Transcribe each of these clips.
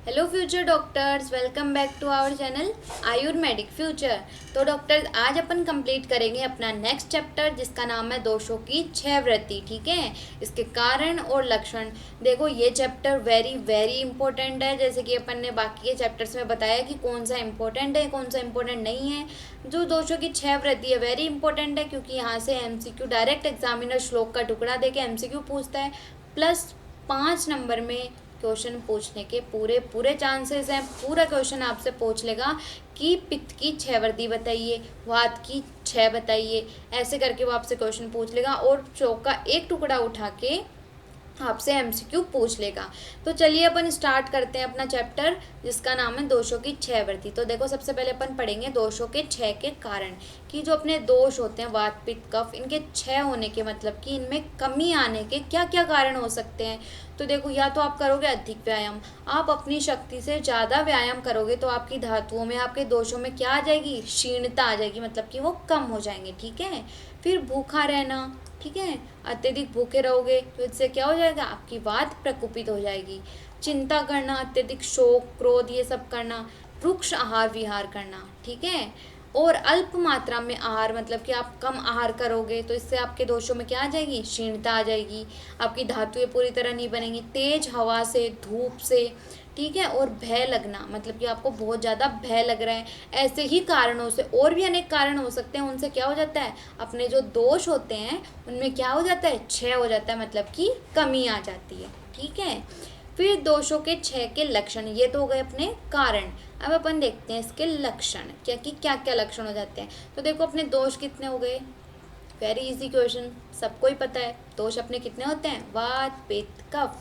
Hello future doctors, welcome back to our channel Ayurvedic future. तो doctors, आज अपन complete करेंगे अपना नेक्स्ट चैप्टर जिसका नाम है दोषों की छह वृत्ति। ठीक है, इसके कारण और लक्षण। देखो, ये चैप्टर वेरी वेरी इंपॉर्टेंट है। जैसे कि अपन ने बाकी के चैप्टर्स में बताया कि कौन सा इंपॉर्टेंट है, कौन सा इंपॉर्टेंट नहीं है। जो दोषों की छह वृत्ति है वेरी इंपॉर्टेंट है, क्योंकि यहाँ से एमसीक्यू डायरेक्ट एग्जामिनर श्लोक का टुकड़ा दे के एमसीक्यू पूछता है, प्लस 5 नंबर में क्वेश्चन पूछने के पूरे पूरे चांसेस हैं। पूरा क्वेश्चन आपसे पूछ लेगा कि पित्त की छह वृद्धि बताइए, वात की छह बताइए, ऐसे करके वो आपसे क्वेश्चन पूछ लेगा और चौक का एक टुकड़ा उठा के आपसे एमसीक्यू पूछ लेगा। तो चलिए अपन स्टार्ट करते हैं अपना चैप्टर जिसका नाम है दोषों की छह वृत्ति। तो देखो, सबसे पहले अपन पढ़ेंगे दोषों के छह के कारण, कि जो अपने दोष होते हैं वात पित्त कफ, इनके छह होने के मतलब कि इनमें कमी आने के क्या क्या कारण हो सकते हैं। तो देखो, या तो आप करोगे अधिक व्यायाम, आप अपनी शक्ति से ज़्यादा व्यायाम करोगे तो आपकी धातुओं में, आपके दोषों में क्या आ जाएगी, क्षीणता आ जाएगी, मतलब कि वो कम हो जाएंगे। ठीक है, फिर भूखा रहना, ठीक है, अत्यधिक भूखे रहोगे तो इससे क्या हो जाएगा, आपकी वात प्रकोपित हो जाएगी। चिंता करना, अत्यधिक शोक क्रोध ये सब करना, वृक्ष आहार विहार करना, ठीक है, और अल्प मात्रा में आहार, मतलब कि आप कम आहार करोगे तो इससे आपके दोषों में क्या आ जाएगी, क्षीणता आ जाएगी, आपकी धातुएं पूरी तरह नहीं बनेंगी। तेज हवा से, धूप से, ठीक है, और भय लगना, मतलब कि आपको बहुत ज़्यादा भय लग रहा है। ऐसे ही कारणों से और भी अनेक कारण हो सकते हैं, उनसे क्या हो जाता है, अपने जो दोष होते हैं उनमें क्या हो जाता है, क्षय हो जाता है, मतलब कि कमी आ जाती है। ठीक है, फिर दोषों के छह के लक्षण, ये तो हो गए अपने कारण। अब अपन देखते हैं इसके लक्षण, क्या कि क्या क्या लक्षण हो जाते हैं। तो देखो, अपने दोष कितने हो गए, वेरी इजी क्वेश्चन, सबको ही पता है। दोष अपने कितने होते हैं, वात पित्त कफ,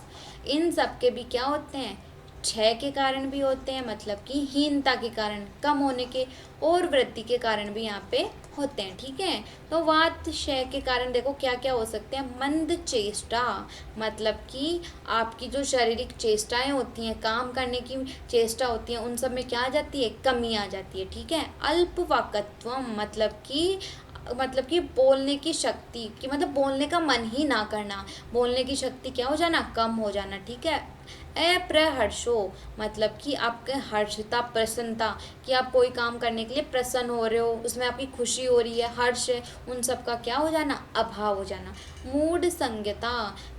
इन सब के भी क्या होते हैं, क्षय के कारण भी होते हैं, मतलब कि हीनता के कारण, कम होने के, और वृद्धि के कारण भी यहाँ पे होते हैं। ठीक है, तो वात क्षय के कारण देखो क्या क्या हो सकते हैं, मंद चेष्टा, मतलब कि आपकी जो शारीरिक चेष्टाएं होती हैं, काम करने की चेष्टा होती है, उन सब में क्या आ जाती है, कमी आ जाती है। ठीक है, अल्पवाक्त्व, मतलब कि बोलने की शक्ति, कि मतलब बोलने का मन ही ना करना, बोलने की शक्ति क्या हो जाना, कम हो जाना। ठीक है, अप्रहर्षो, मतलब कि आपके हर्षता, प्रसन्नता, कि आप कोई काम करने के लिए प्रसन्न हो रहे हो, उसमें आपकी खुशी हो रही है, हर्ष है, उन सब का क्या हो जाना, अभाव हो जाना। मूड संज्ञता,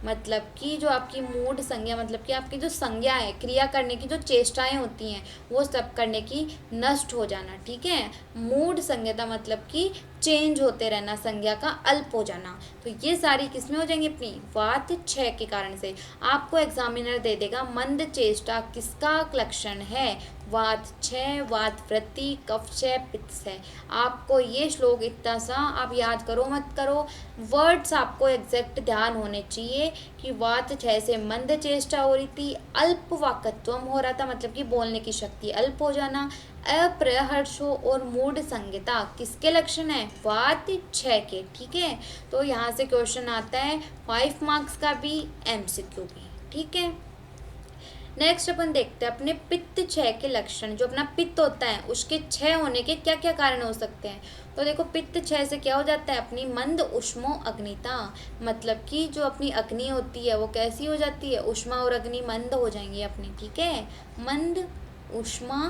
मतलब कि जो आपकी मूड संज्ञा, मतलब कि आपकी जो संज्ञा है, क्रिया करने की जो चेष्टाएं होती हैं वो सब करने की नष्ट हो जाना। ठीक है, मूड संज्ञता मतलब कि चेंज होते रहना, संज्ञा का अल्प हो जाना। तो ये सारी किसमें हो जाएंगी, अपनी वात क्षय के कारण से। आपको एग्जामिनर दे देगा मंद चेष्टा किसका लक्षण है, वात क्षय, वात वृद्धि, कफ क्षय, पित्त क्षय। आपको ये श्लोक इतना सा आप याद करो मत करो, वर्ड्स आपको एग्जैक्ट ध्यान होने चाहिए कि वात क्षय से मंद चेष्टा हो रही थी, अल्प वाक्यत्व हो रहा था, मतलब कि बोलने की शक्ति अल्प हो जाना, अप्रहर्षो और मूड संज्ञता किसके लक्षण है, वात क्षय के। ठीक है, तो यहाँ से क्वेश्चन आता है 5 मार्क्स का भी, एमसीक्यू भी। ठीक है, नेक्स्ट अपन देखते हैं अपने पित्त क्षय के लक्षण। जो अपना पित्त होता है उसके क्षय होने के क्या क्या कारण हो सकते हैं। तो देखो, पित्त क्षय से क्या हो जाता है, अपनी मंद उष्मो अग्निता, मतलब कि जो अपनी अग्नि होती है वो कैसी हो जाती है, उष्मा और अग्नि मंद हो जाएंगी अपनी। ठीक है, मंद उष्मा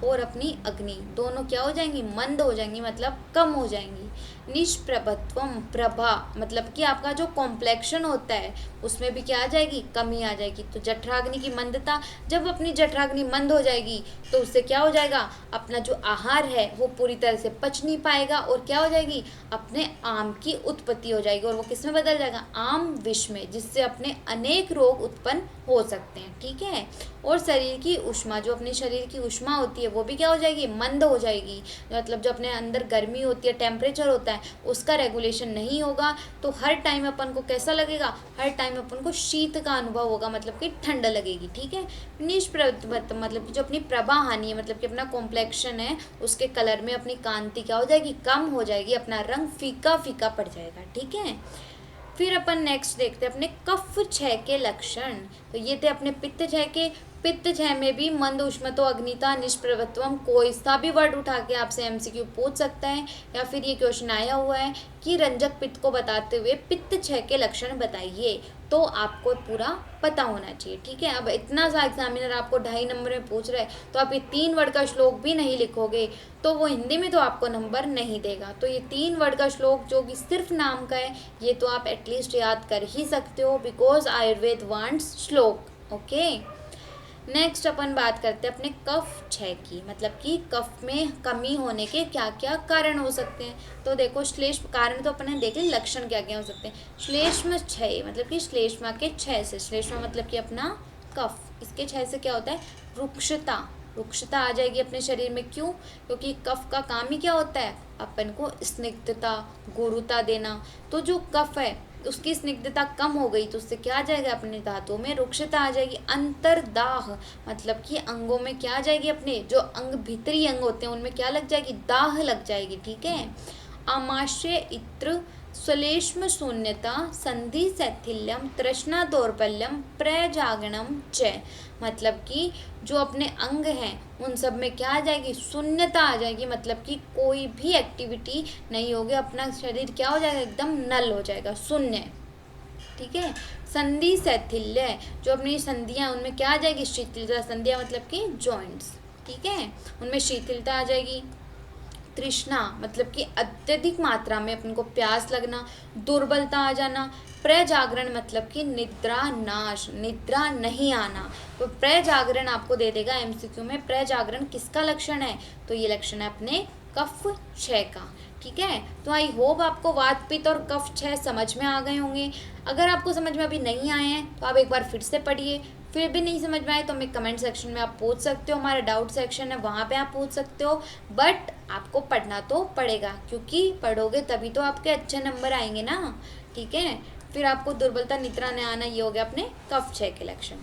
और अपनी अग्नि दोनों क्या हो जाएंगी, मंद हो जाएंगी, मतलब कम हो जाएंगी। निष्प्रभत्वम, प्रभा मतलब कि आपका जो कॉम्प्लेक्शन होता है उसमें भी क्या आ जाएगी, कमी आ जाएगी। तो जठराग्नि की मंदता, जब अपनी जठराग्नि मंद हो जाएगी तो उससे क्या हो जाएगा, अपना जो आहार है वो पूरी तरह से पच नहीं पाएगा, और क्या हो जाएगी, अपने आम की उत्पत्ति हो जाएगी, और वो किस में बदल जाएगा, आम विष में, जिससे अपने अनेक रोग उत्पन्न हो सकते हैं। ठीक है, और शरीर की उष्मा, जो अपने शरीर की उष्मा होती है वो भी क्या हो जाएगी, मंद हो जाएगी, मतलब जो अपने अंदर गर्मी होती है, टेम्परेचर होता है, उसका रेगुलेशन नहीं होगा तो हर टाइम अपन को कैसा लगेगा, हर टाइम अपन को शीत का अनुभव होगा, मतलब कि ठंड लगेगी। ठीक है, मतलब कि जो अपनी प्रभा हानि है, मतलब कि अपना कॉम्प्लेक्शन है उसके कलर में अपनी कांति क्या हो जाएगी, कम हो जाएगी, अपना रंग फीका फीका पड़ जाएगा। ठीक है, फिर अपन नेक्स्ट देखते हैं अपने कफ क्षय के लक्षण। तो ये थे अपने पित्त क्षय के। पित्त क्षय में भी मंद उष्मतो अग्निता निष्प्रभत्वम, कोई सा भी वर्ड उठा के आपसे एमसीक्यू पूछ सकता है, या फिर ये क्वेश्चन आया हुआ है कि रंजक पित्त को बताते हुए पित्त क्षय के लक्षण बताइए। तो आपको पूरा पता होना चाहिए, ठीक है। अब इतना सा एग्जामिनर आपको 2.5 नंबर में पूछ रहा है, तो आप ये 3 वर्ड का श्लोक भी नहीं लिखोगे तो वो हिंदी में तो आपको नंबर नहीं देगा। तो ये 3 वर्ड का श्लोक जो कि सिर्फ नाम का है, ये तो आप एटलीस्ट याद कर ही सकते हो, बिकॉज आयुर्वेद वांट्स श्लोक, ओके। नेक्स्ट अपन बात करते हैं अपने कफ क्षय की, मतलब कि कफ में कमी होने के क्या क्या कारण हो सकते हैं। तो देखो श्लेष्म, कारण तो अपन ने देख ली, लक्षण क्या क्या हो सकते हैं। श्लेष्म क्षय मतलब कि श्लेष्मा के क्षय से, श्लेष्मा मतलब कि अपना कफ, इसके क्षय से क्या होता है, रुक्षता, रुक्षता आ जाएगी अपने शरीर में। क्यों? क्योंकि कफ का काम ही क्या होता है, अपन को स्निग्धता, गुरुता देना। तो जो कफ है उसकी स्निग्धता कम हो गई तो उससे क्या आ जाएगा, अपने धातुओं में रुक्षता आ जाएगी। अंतर्दाह मतलब कि अंगों में क्या आ जाएगी, अपने जो अंग भीतरी अंग होते हैं उनमें क्या लग जाएगी, दाह लग जाएगी, ठीक है। आमाशय इत्र श्लेष्म शून्यता संधि शैथिल्यम तृष्णा दौर्बल्यम प्रजागरणम च, मतलब कि जो अपने अंग हैं उन सब में क्या आ जाएगी, शून्यता आ जाएगी, मतलब कि कोई भी एक्टिविटी नहीं होगी, अपना शरीर क्या हो जाएगा, एकदम नल हो जाएगा, शून्य, ठीक है। संधि शैथिल्य, जो अपनी संधियाँ उनमें क्या आ जाएगी, शिथिलता, संधियाँ मतलब कि जॉइंट्स, ठीक है, उनमें शिथिलता आ जाएगी। तृष्णा मतलब कि अत्यधिक मात्रा में अपन को प्यास लगना, दुर्बलता आ जाना। प्रजागरण मतलब कि निद्रा नाश, निद्रा नहीं आना। तो प्रजागरण आपको दे देगा एमसीक्यू में, प्रजागरण किसका लक्षण है, तो ये लक्षण है अपने कफ क्षय का, ठीक है। तो आई होप आपको वात पित्त और कफ क्षय समझ में आ गए होंगे। अगर आपको समझ में अभी नहीं आए हैं तो आप एक बार फिर से पढ़िए, फिर भी नहीं समझ में आए तो हमें कमेंट सेक्शन में आप पूछ सकते हो, हमारा डाउट सेक्शन है वहाँ पे आप पूछ सकते हो। बट आपको पढ़ना तो पड़ेगा, क्योंकि पढ़ोगे तभी तो आपके अच्छे नंबर आएंगे ना, ठीक है। फिर आपको दुर्बलता, निद्रा न आना, ये हो गया अपने कफ क्षय के लक्षण।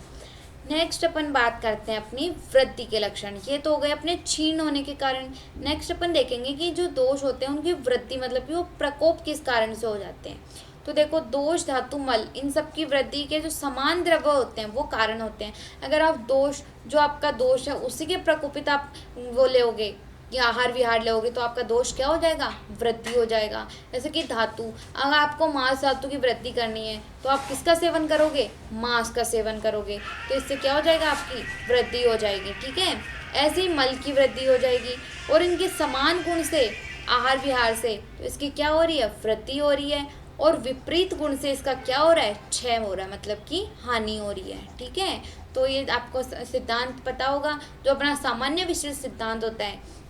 नेक्स्ट अपन बात करते हैं अपनी वृद्धि के लक्षण, ये तो हो गए अपने क्षीण होने के कारण। नेक्स्ट अपन देखेंगे कि जो दोष होते हैं उनकी वृद्धि मतलब कि वो प्रकोप किस कारण से हो जाते हैं। तो देखो दोष, धातु, मल, इन सब की वृद्धि के जो समान द्रव्य होते हैं वो कारण होते हैं। अगर आप दोष, जो आपका दोष है उसी के प्रकोपित आप वो लोगे या आहार विहार लोगे तो आपका दोष क्या हो जाएगा, वृद्धि हो जाएगा। जैसे कि धातु, अगर आपको मांस धातु की वृद्धि करनी है तो आप किसका सेवन करोगे, मांस का सेवन करोगे, तो इससे क्या हो जाएगा, आपकी वृद्धि हो जाएगी, ठीक है। ऐसे ही मल की वृद्धि हो जाएगी, और इनके समान गुण से आहार विहार से तो इसकी क्या हो रही है, वृद्धि हो रही है, और विपरीत गुण से इसका क्या हो रहा है, क्षय हो रहा है, मतलब कि हानि हो रही है, ठीक है। तो ये आपको सिद्धांत पता होगा, जो अपना सामान्य विशेष सिद्धांत होता है,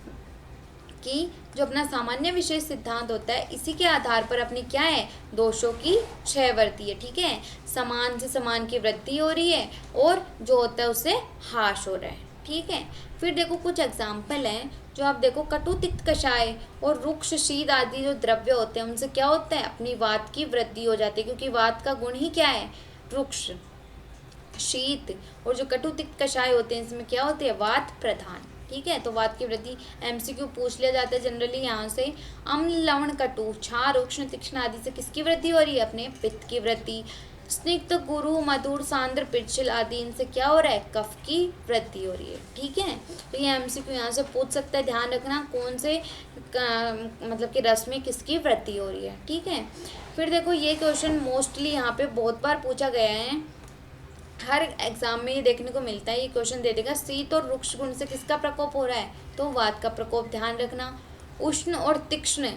कि जो अपना सामान्य विशेष सिद्धांत होता है इसी के आधार पर अपनी क्या है, दोषों की क्षय वृद्धि है, ठीक है। समान से समान की वृद्धि हो रही है और जो होता है उससे हास हो रहा है, ठीक है। फिर देखो कुछ एग्जाम्पल हैं, जो आप देखो कटु तिक्त कषाय और रुक्ष शीत आदि जो द्रव्य होते हैं उनसे क्या होता है, अपनी वात की वृद्धि हो जाती है, क्योंकि वात का गुण ही क्या है, रुक्ष शीत, और जो कटु तिक्त कषाय होते हैं इसमें क्या होते हैं, वात प्रधान, ठीक है। तो वात की वृद्धि एमसीक्यू पूछ लिया जाता है जनरली यहाँ से। अम्ल, लवण, कटु, क्षार, उष्ण, तीक्ष्ण आदि से किसकी वृद्धि हो रही है, अपने पित्त की वृद्धि। स्निग्ध, गुरु, मधुर, सांद्र, पिच्छल आदि इनसे क्या हो रहा है, कफ की वृद्धि हो रही है, ठीक है। तो ये एमसीक्यू यहाँ से पूछ सकता है, ध्यान रखना कौन से मतलब कि रस में किसकी वृद्धि हो रही है, ठीक है। फिर देखो ये क्वेश्चन मोस्टली यहाँ पे बहुत बार पूछा गया है, हर एग्जाम में ये देखने को मिलता है, ये क्वेश्चन दे देगा शीत और रुक्ष गुण से किसका प्रकोप हो रहा है, तो वात का प्रकोप, ध्यान रखना। उष्ण और तीक्ष्ण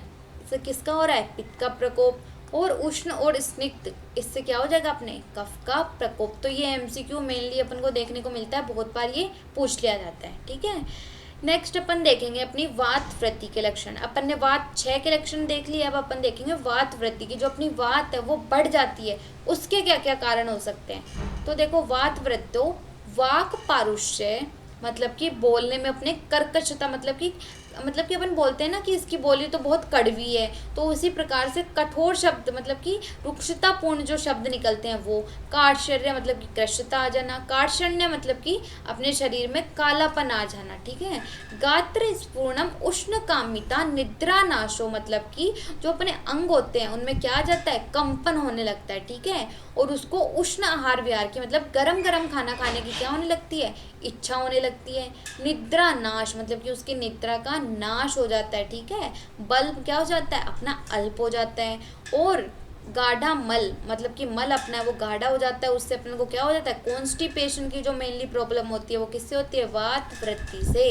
से किसका हो रहा है, पित्त का प्रकोप, और उष्ण और स्निग्ध इससे क्या हो जाएगा, अपने कफ का प्रकोप। तो ये एमसीक्यू मेनली अपन को देखने को मिलता है, बहुत बार ये पूछ लिया जाता है, ठीक है। नेक्स्ट अपन देखेंगे अपनी वात वृद्धि के लक्षण। अपन ने वात क्षय के लक्षण देख लिए, अब अपन देखेंगे वात वृद्धि की, जो अपनी वात है वो बढ़ जाती है, उसके क्या क्या कारण हो सकते हैं। तो देखो वात वृद्धो वाक पारुष्य, मतलब कि बोलने में अपने कर्कशता, मतलब कि अपन बोलते हैं ना कि इसकी बोली तो बहुत कड़वी है, तो उसी प्रकार से कठोर शब्द मतलब कि रुक्षतापूर्ण जो शब्द निकलते हैं वो। कार्शर्य मतलब कि कृशता आ जाना, कार्षण्य मतलब कि अपने शरीर में कालापन आ जाना, ठीक है। गात्र स्फूर्णम उष्ण कामिता निद्रा नाशो, मतलब कि जो अपने अंग होते हैं उनमें क्या आ जाता है, कंपन होने लगता है, ठीक है। और उसको उष्ण आहार विहार की मतलब गरम गरम खाना खाने की क्या होने लगती है, इच्छा होने लगती है। निद्रा नाश मतलब कि उसकी निद्रा का नाश हो जाता है, ठीक है। बल क्या हो जाता है, अपना अल्प हो जाता है। और गाढ़ा मल, मतलब कि मल अपना है वो गाढ़ा हो जाता है, उससे अपन को क्या हो जाता है, कॉन्स्टिपेशन की जो मेनली प्रॉब्लम होती है वो किससे होती है, वात वृत्ति से।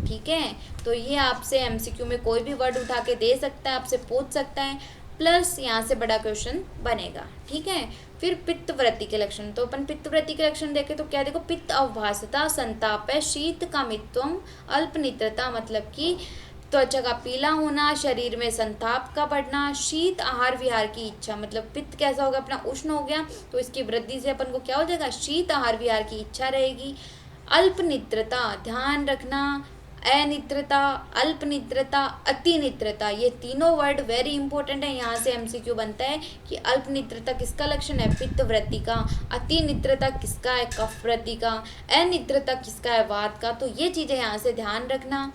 ठीक है, तो ये आपसे एमसीक्यू में कोई भी वर्ड उठा के दे सकता है, आपसे पूछ सकता है, प्लस यहाँ से बड़ा क्वेश्चन बनेगा। ठीक है, फिर पित्त वृत्ति के लक्षण, तो अपन पित्त वृत्ति के लक्षण देखें तो क्या देखो, पित्त अवभासता, संताप है, शीत कामित्वम, अल्पनित्रता मतलब कि त्वचा का पीला होना, शरीर में संताप का बढ़ना, शीत आहार विहार की इच्छा, मतलब पित्त कैसा होगा अपना, उष्ण हो गया, तो इसकी वृद्धि से अपन को क्या हो जाएगा, शीत आहार विहार की इच्छा रहेगी। अल्पनिद्रता, ध्यान रखना, अनिद्रता, अल्पनिद्रता, अतिनिद्रता, ये तीनों वर्ड वेरी इंपॉर्टेंट है, यहाँ से एमसीक्यू बनता है कि अल्पनिद्रता किसका लक्षण है, पित्त वृत्ति का, अतिनिद्रता किसका है, कफ वृत्ति का, अनिद्रता किसका है, वात का। तो ये चीज़ें यहाँ से ध्यान रखना।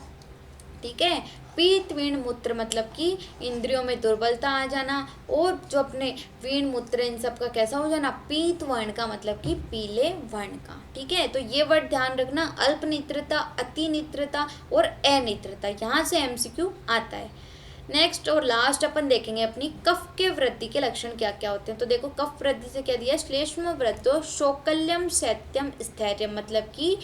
ठीक है, पीत वीण मूत्र मतलब कि इंद्रियों में दुर्बलता आ जाना, और जो अपने वीण मूत्र इन सब का कैसा हो जाना, पीत वर्ण का मतलब कि पीले वर्ण का। ठीक है, तो ये वर्ड ध्यान रखना, अल्पनित्रता, अतिनित्रता और अनित्रता, यहाँ से एमसीक्यू आता है। नेक्स्ट और लास्ट अपन देखेंगे अपनी कफ के वृद्धि के लक्षण क्या क्या होते हैं। तो देखो कफ वृद्धि से क्या दिया, श्लेष्म वृद्धो शोकल्यम शैत्यम स्थैर्यम, मतलब कि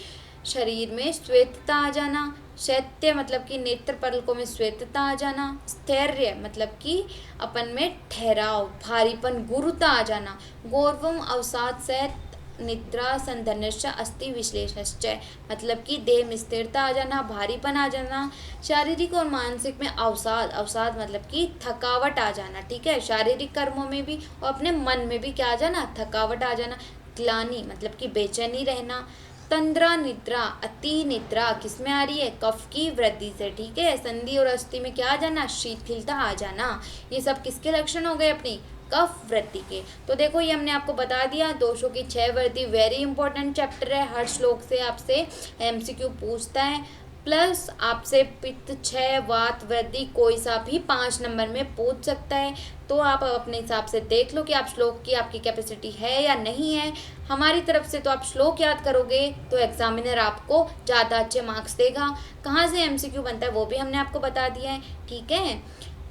शरीर में श्वेतता आ जाना, शैत्य मतलब कि नेत्र पलकों में श्वेतता आ जाना, स्थैर्य मतलब कि अपन में ठहराव, भारीपन, गुरुता आ जाना, गौरवम अवसाद सहित निद्रा संधनश्च अस्थि विश्लेषश्च, मतलब कि देह में स्थिरता आ जाना, भारीपन आ जाना, शारीरिक और मानसिक में अवसाद, अवसाद मतलब कि थकावट आ जाना। ठीक है, शारीरिक कर्मों में भी और अपने मन में भी क्या आ जाना, थकावट आ जाना, ग्लानि मतलब कि बेचैनी रहना, तंद्रा निद्रा, अति निद्रा किसमें आ रही है, कफ की वृद्धि से। ठीक है, संधि और अस्थि में क्या आ जाना, शिथिलता आ जाना, ये सब किसके लक्षण हो गए, अपनी कफ वृद्धि के। तो देखो ये हमने आपको बता दिया, दोषों की 6 वृद्धि वेरी इंपॉर्टेंट चैप्टर है, हर श्लोक से आपसे एमसीक्यू पूछता है, प्लस आपसे पित्त 6 वात वृद्धि कोई सा भी 5 नंबर में पूछ सकता है। तो आप अपने हिसाब से देख लो कि आप श्लोक की आपकी कैपेसिटी है या नहीं है। हमारी तरफ से तो आप श्लोक याद करोगे तो एग्जामिनर आपको ज़्यादा अच्छे मार्क्स देगा। कहाँ से एमसीक्यू बनता है वो भी हमने आपको बता दिया है। ठीक है,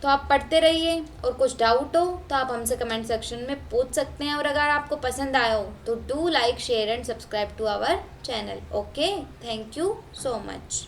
तो आप पढ़ते रहिए, और कुछ डाउट हो तो आप हमसे कमेंट सेक्शन में पूछ सकते हैं, और अगर आपको पसंद आया हो तो do like share and subscribe to our channel. Okay, thank you so much.